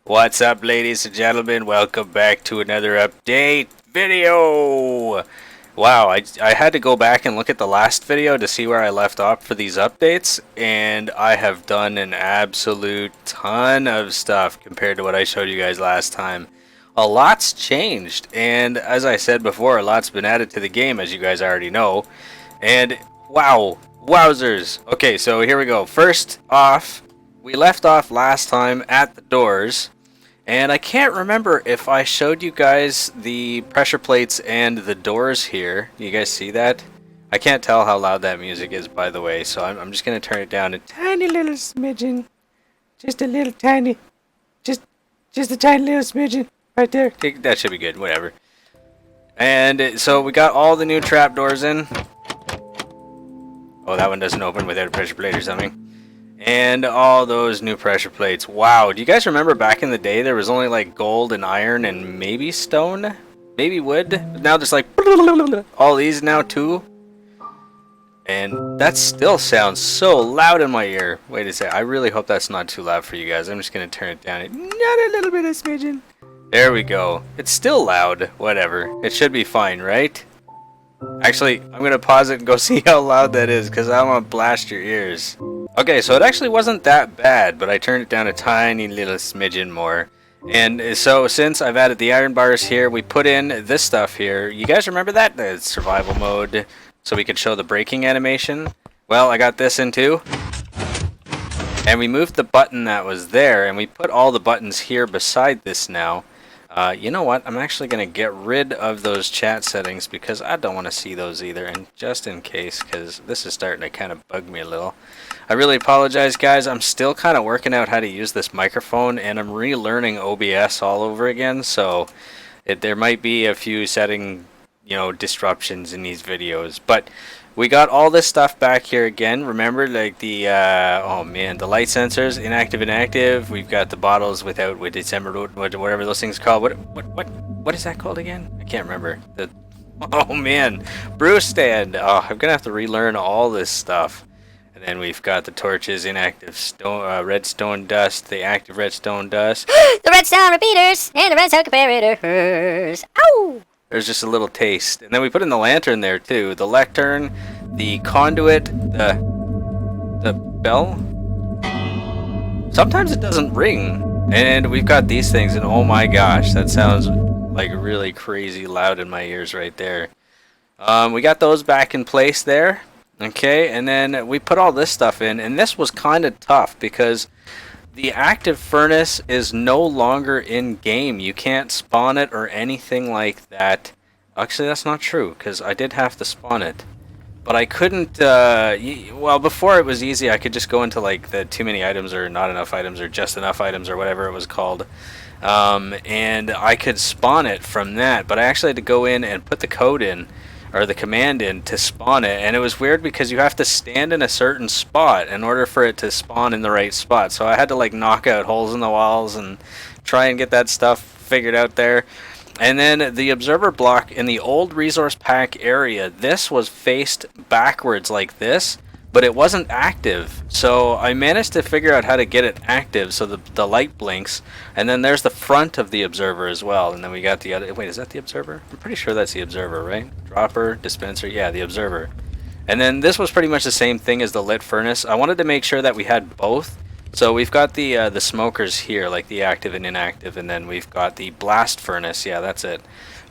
What's up, ladies and gentlemen? Welcome back to another update video. Wow, I had to go back and look at the last video to see where I left off for these updates, and I have done an absolute ton of stuff compared to what I showed you guys last time. A lot's changed, and as I said before, a lot's been added to the game, as you guys already know. And wow, wowzers. Okay, so here we go. First off, we left off last time at the doors, and I can't remember if I showed you guys the pressure plates and the doors here. You guys see that? I can't tell how loud that music is, by the way, so I'm just going to turn it down a tiny little smidgen. Just a little tiny. Just a tiny little smidgen right there. That should be good, whatever. And so we got all the new trapdoors in. Oh, that one doesn't open without a pressure plate or something. And all those new pressure plates. Wow, do you guys remember back in the day there was only like gold and iron and maybe stone? Maybe wood? But now there's like all these now too. And that still sounds so loud in my ear. Wait a sec, I really hope that's not too loud for you guys. I'm just going to turn it down. Not a little bit of smidgen. There we go. It's still loud. Whatever. It should be fine, right? Actually, I'm going to pause it and go see how loud that is because I want to blast your ears. Okay, so it actually wasn't that bad, but I turned it down a tiny little smidgen more. And so since I've added the iron bars here, we put in this stuff here. You guys remember that? The survival mode, so we could show the braking animation. Well, I got this in too. And we moved the button that was there, and we put all the buttons here beside this now. You know what? I'm actually going to get rid of those chat settings because I don't want to see those either. And just in case, because this is starting to kind of bug me a little. I really apologize, guys. I'm still kind of working out how to use this microphone, and I'm relearning OBS all over again. So there might be a few setting, disruptions in these videos. But we got all this stuff back here again. Remember, like the the light sensors, inactive. We've got the bottles with December, whatever those things called. What is that called again? I can't remember. Oh man, brew stand. Oh, I'm gonna have to relearn all this stuff. And then we've got the torches, inactive redstone dust, the active redstone dust, the redstone repeaters and the redstone comparators. Ow! There's just a little taste. And then we put in the lantern there too. The lectern, the conduit, the bell. Sometimes it doesn't ring. And we've got these things, and oh my gosh, that sounds like really crazy loud in my ears right there. We got those back in place there. Okay, and then we put all this stuff in, and this was kind of tough because the active furnace is no longer in game. You can't spawn it or anything like that. Actually, that's not true because I did have to spawn it, but I couldn't. Well, before it was easy. I could just go into like the too many items or not enough items or just enough items or whatever it was called, and I could spawn it from that. But I actually had to go in and put the code in, or the command in, to spawn it, and it was weird because you have to stand in a certain spot in order for it to spawn in the right spot. So I had to like knock out holes in the walls and try and get that stuff figured out there. And then the observer block in the old resource pack area, this was faced backwards like this, but it wasn't active. So I managed to figure out how to get it active so the light blinks. And then there's the front of the observer as well. And then we got the other. Wait, is that the observer? I'm pretty sure that's the observer, right? Dropper, dispenser, yeah, the observer. And then this was pretty much the same thing as the lit furnace. I wanted to make sure that we had both. So we've got the smokers here, like the active and inactive. And then we've got the blast furnace. Yeah, that's it.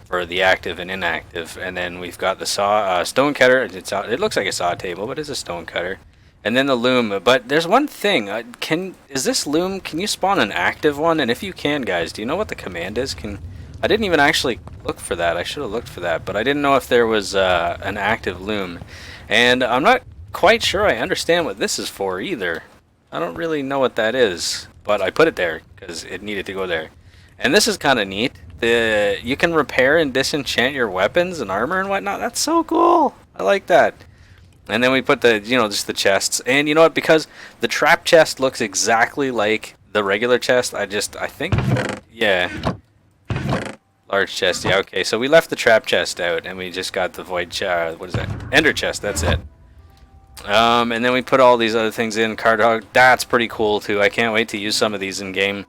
For the active and inactive. And then we've got the stone cutter. It looks like a saw table, but it's a stone cutter. And then the loom. But there's one thing. Is this loom, can you spawn an active one? And if you can, guys, do you know what the command is? I didn't even actually look for that. I should have looked for that, but I didn't know if there was an active loom. And I'm not quite sure I understand what this is for either. I don't really know what that is, but I put it there because it needed to go there. And this is kind of neat. You can repair and disenchant your weapons and armor and whatnot. That's so cool. I like that. And then we put the, just the chests. And you know what? Because the trap chest looks exactly like the regular chest, I think, yeah. Large chest, yeah, okay. So we left the trap chest out, and we just got the void chest. What is that? Ender chest, that's it. And then we put all these other things in. Card hog, that's pretty cool too. I can't wait to use some of these in game.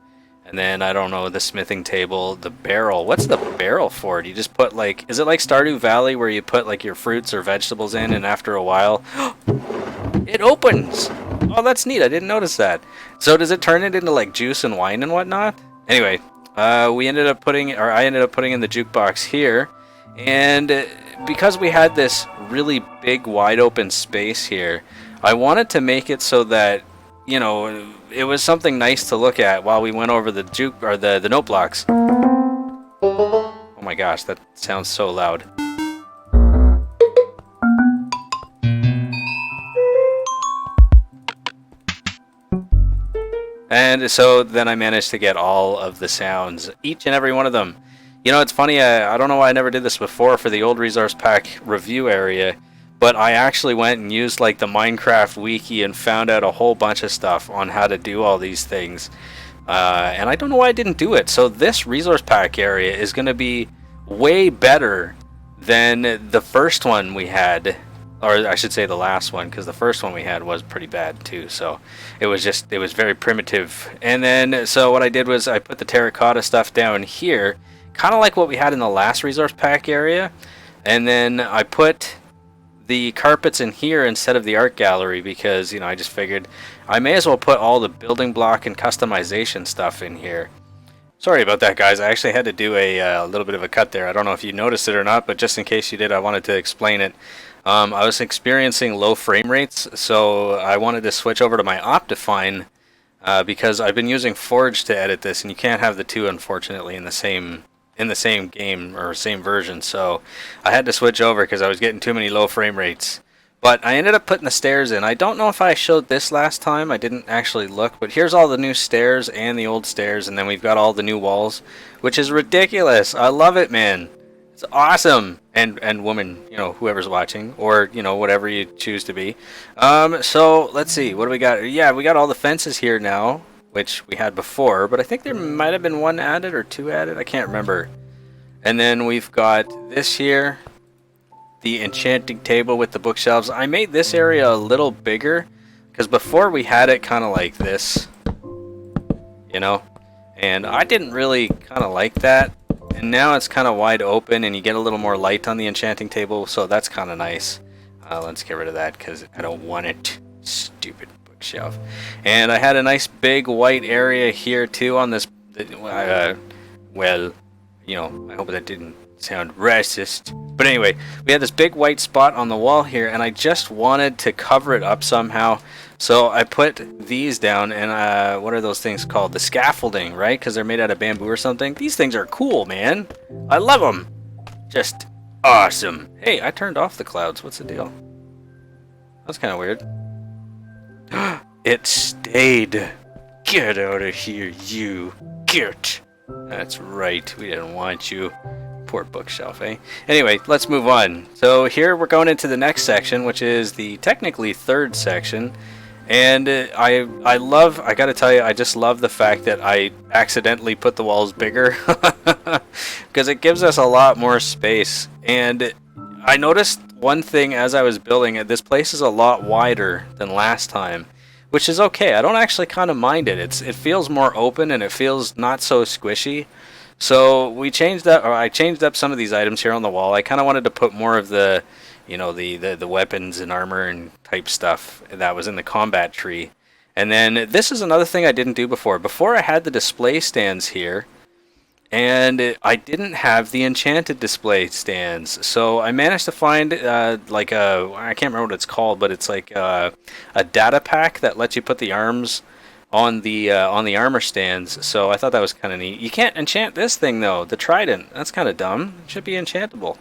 And then, I don't know, the smithing table, the barrel. What's the barrel for? Do you just put, like, is it like Stardew Valley where you put, like, your fruits or vegetables in and after a while, it opens? Oh, that's neat. I didn't notice that. So does it turn it into, like, juice and wine and whatnot? Anyway, I ended up putting in the jukebox here. And because we had this really big, wide open space here, I wanted to make it so that, you know, it was something nice to look at while we went over the note blocks. Oh my gosh, that sounds so loud. And so then I managed to get all of the sounds, each and every one of them. You know, it's funny, I don't know why I never did this before for the old resource pack review area, but I actually went and used like the Minecraft wiki and found out a whole bunch of stuff on how to do all these things. And I don't know why I didn't do it. So this resource pack area is going to be way better than the first one we had. Or I should say the last one, because the first one we had was pretty bad too. So it was very primitive. And then, so what I did was I put the terracotta stuff down here, kind of like what we had in the last resource pack area. And then I put the carpets in here instead of the art gallery because, you know, I just figured I may as well put all the building block and customization stuff in here. Sorry about that, guys. I actually had to do a little bit of a cut there. I don't know if you noticed it or not, but just in case you did, I wanted to explain it. I was experiencing low frame rates, so I wanted to switch over to my Optifine because I've been using Forge to edit this, and you can't have the two, unfortunately, in the same game or same version. So I had to switch over because I was getting too many low frame rates. But I ended up putting the stairs in. I don't know if I showed this last time. I didn't actually look, but here's all the new stairs and the old stairs, and then we've got all the new walls, which is ridiculous. I love it, man. It's awesome. And woman, you know, whoever's watching, or, you know, whatever you choose to be. So let's see, what do we got? Yeah, we got all the fences here now, which we had before, but I think there might have been one added or two added. I can't remember. And then we've got this here, the enchanting table with the bookshelves. I made this area a little bigger because before we had it kind of like this, you know, and I didn't really kind of like that. And now it's kind of wide open and you get a little more light on the enchanting table, so that's kind of nice. Let's get rid of that because I don't want it. Stupid bookshelf. And I had a nice big white area here too on this, well, you know, I hope that didn't sound racist. But anyway, we had this big white spot on the wall here, and I just wanted to cover it up somehow. So I put these down, and what are those things called? The scaffolding, right? Because they're made out of bamboo or something. These things are cool, man. I love them. Just awesome. Hey, I turned off the clouds. What's the deal? That's kind of weird. It stayed. Get out of here, you. Get. That's right. We didn't want you. Poor bookshelf, eh? Anyway, let's move on. So here we're going into the next section, which is the technically third section. And I gotta tell you, I just love the fact that I accidentally put the walls bigger because it gives us a lot more space. And I noticed one thing as I was building it, this place is a lot wider than last time, which is okay. I don't actually kind of mind it. It feels more open and it feels not so squishy. So we changed up, or I changed up some of these items here on the wall. I kind of wanted to put more of the, you know, the weapons and armor and type stuff that was in the combat tree. And then this is another thing I didn't do before. Before I had the display stands here, and I didn't have the enchanted display stands. So I managed to find like I can't remember what it's called, but it's like a data pack that lets you put the arms on the armor stands. So I thought that was kind of neat. You can't enchant this thing though, the trident. That's kind of dumb. It should be enchantable.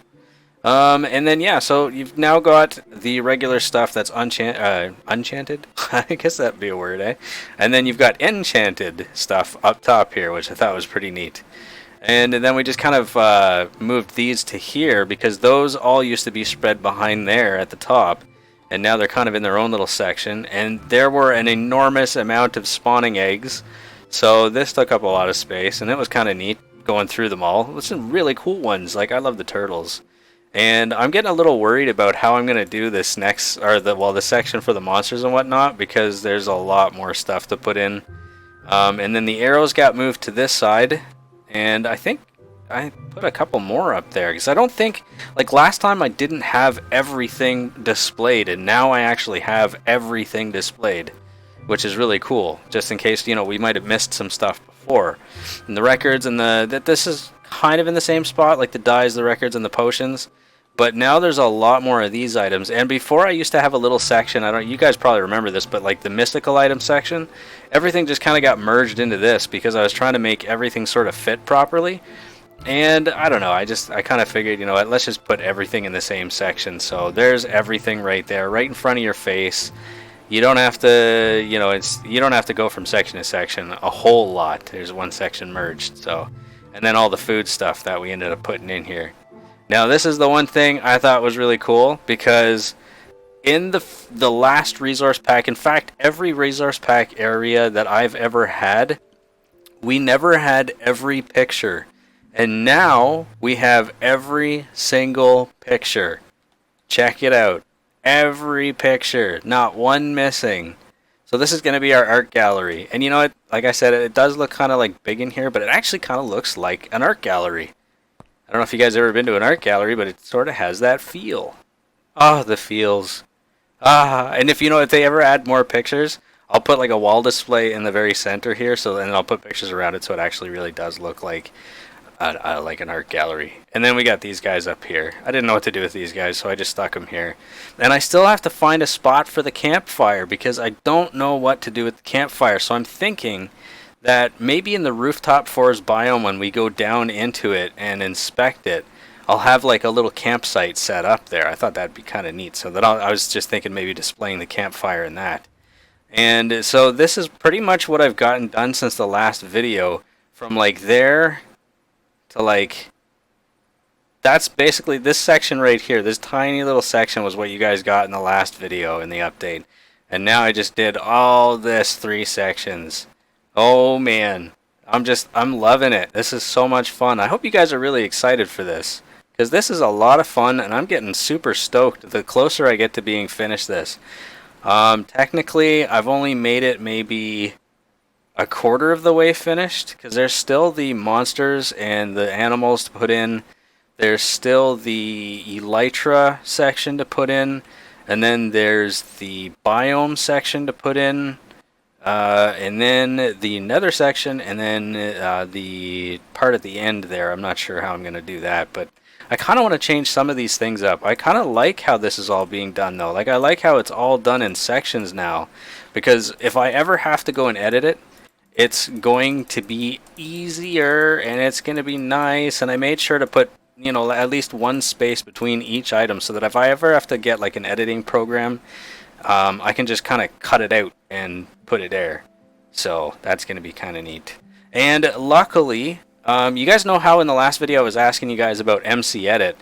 And then yeah, so you've now got the regular stuff that's unchanted. I guess that'd be a word, eh? And then you've got enchanted stuff up top here, which I thought was pretty neat. And then we just kind of moved these to here because those all used to be spread behind there at the top. And now they're kind of in their own little section. And there were an enormous amount of spawning eggs. So this took up a lot of space. And it was kind of neat going through them all. With some really cool ones. Like, I love the turtles. And I'm getting a little worried about how I'm going to do this next, or the section for the monsters and whatnot. Because there's a lot more stuff to put in. And then the arrows got moved to this side, and I think I put a couple more up there because I don't think, like last time I didn't have everything displayed, and now I actually have everything displayed, which is really cool, just in case, you know, we might have missed some stuff before. And the records and this is kind of in the same spot, like the dyes, the records, and the potions. But now there's a lot more of these items. And before I used to have a little section, you guys probably remember this, but like the mystical item section, everything just kind of got merged into this because I was trying to make everything sort of fit properly. And I don't know, I kind of figured, you know what, let's just put everything in the same section. So there's everything right there, right in front of your face. You don't have to, you know, you don't have to go from section to section a whole lot. There's one section merged. So, and then all the food stuff that we ended up putting in here. Now this is the one thing I thought was really cool, because in the last resource pack, in fact every resource pack area that I've ever had, we never had every picture, and now we have every single picture. Check it out, every picture, not one missing. So this is going to be our art gallery, and you know what, like I said, it does look kind of like big in here, but it actually kind of looks like an art gallery. I don't know if you guys have ever been to an art gallery, but it sort of has that feel. Oh, the feels. And if you know, if they ever add more pictures, I'll put like a wall display in the very center here, so then I'll put pictures around it so it actually really does look like an art gallery. And then we got these guys up here. I didn't know what to do with these guys, so I just stuck them here. And I still have to find a spot for the campfire because I don't know what to do with the campfire, so I'm thinking that maybe in the rooftop forest biome, when we go down into it and inspect it, I'll have like a little campsite set up there. I thought that'd be kind of neat. So that I was just thinking maybe displaying the campfire in that. And so this is pretty much what I've gotten done since the last video. From like there to like, that's basically this section right here. This tiny little section was what you guys got in the last video in the update. And now I just did all this 3 sections. Oh man, I'm loving it. This is so much fun. I hope you guys are really excited for this, because this is a lot of fun and I'm getting super stoked the closer I get to being finished this. Technically, I've only made it maybe a quarter of the way finished, because there's still the monsters and the animals to put in. There's still the elytra section to put in, and then there's the biome section to put in. And then the nether section, and then the part at the end there. I'm not sure how I'm going to do that, but I kind of want to change some of these things up. I kind of like how this is all being done though. Like I like how it's all done in sections now, because if I ever have to go and edit it, it's going to be easier and it's going to be nice. And I made sure to put, you know, at least one space between each item, so that if I ever have to get like an editing program, I can just kind of cut it out and put it there. So that's going to be kind of neat. And luckily, you guys know how in the last video I was asking you guys about MC Edit,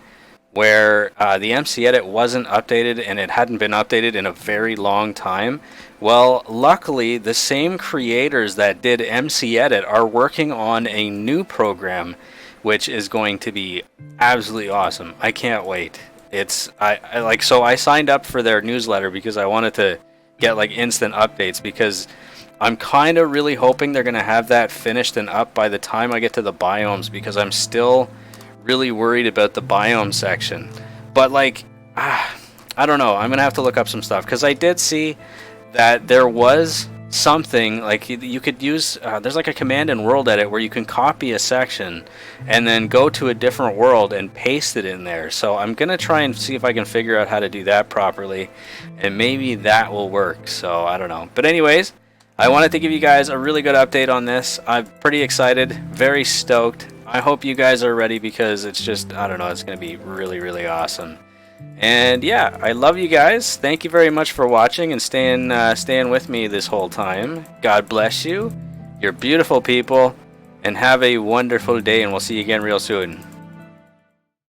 where the MC Edit wasn't updated and it hadn't been updated in a very long time. Well, luckily, the same creators that did MC Edit are working on a new program, which is going to be absolutely awesome. I can't wait. So I signed up for their newsletter because I wanted to get like instant updates, because I'm kind of really hoping they're going to have that finished and up by the time I get to the biomes, because I'm still really worried about the biome section. But like, I don't know, I'm going to have to look up some stuff, because I did see that there was something like you could use, there's like a command in World Edit where you can copy a section and then go to a different world and paste it in there. So I'm gonna try and see if I can figure out how to do that properly, and maybe that will work. So I don't know, but anyways, I wanted to give you guys a really good update on this. I'm pretty excited, very stoked. I hope you guys are ready, because it's just, I don't know, it's gonna be really, really awesome. And yeah, I love you guys. Thank you very much for watching and staying with me this whole time. God bless you. You're beautiful people, and have a wonderful day, and we'll see you again real soon.